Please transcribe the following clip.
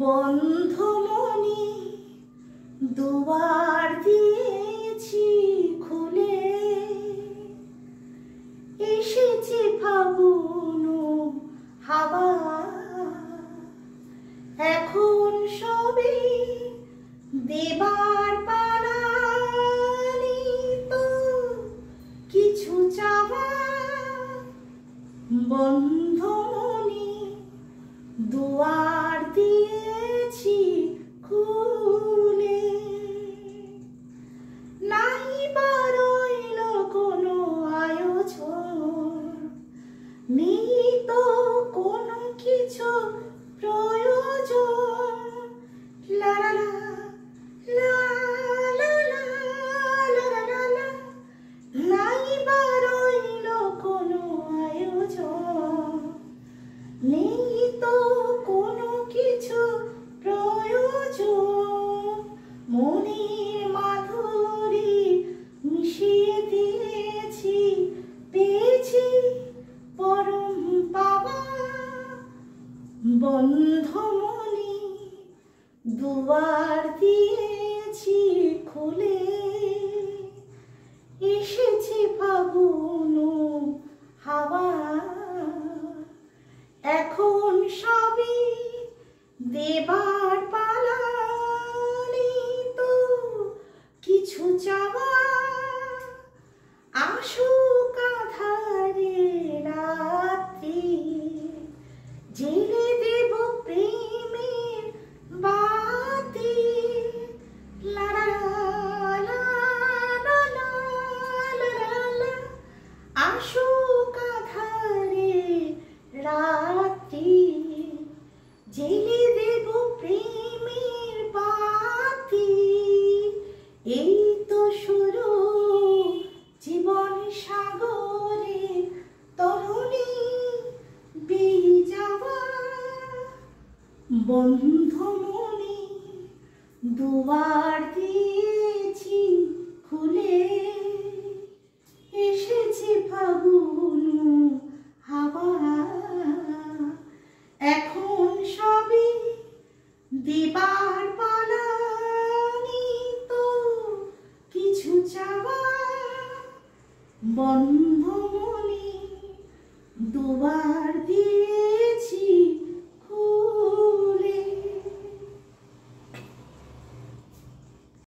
বন্ধমনি দুয়ার দিয়েছি খুলে, এসেছে ফাগুন হাওয়া, এখন সবে দেবার পালা, তো কিছু চাওয়া। বন্ধমনি দুয়ার দিয়েছি খুলে, নাই বা রইল কোনো আয়োজন, নেই তো কোনো কিছু প্রয়োজন। লা লা লা লা লা লা লা লা লা, নাই বা রইল কোনো আয়োজন, নেই তো কোনো কিছু প্রয়োজন। মনের মাধুরী মিশিয়ে দিয়েছি, পেয়েছি পরম পাওয়া। বন্ধমনি দুয়ার দিয়েছি খুলে, এসেছে ফাগুন হাওয়া, এখন সবই দেবার পালা, তো কিছু চাওয়া। আসুক আঁধারে রাত্রি, জেলে দেব প্রেমের বাতি। লা লা লা লা লা লা লা লা, আসুক আঁধারে রাত্রি, জেলে দেব প্রেমের বাতি। এই তো শুরু জীবন সাগরে তরুণী বেয়ে যাওয়া। বন্ধমনি দুয়ার দিয়েছি খুলে, এসেছে ফাগুন হাওয়া, এখন সবই দেবার পালা, তো কিছু চাওয়া। বন্ধমনি দুয়ার দিয়ে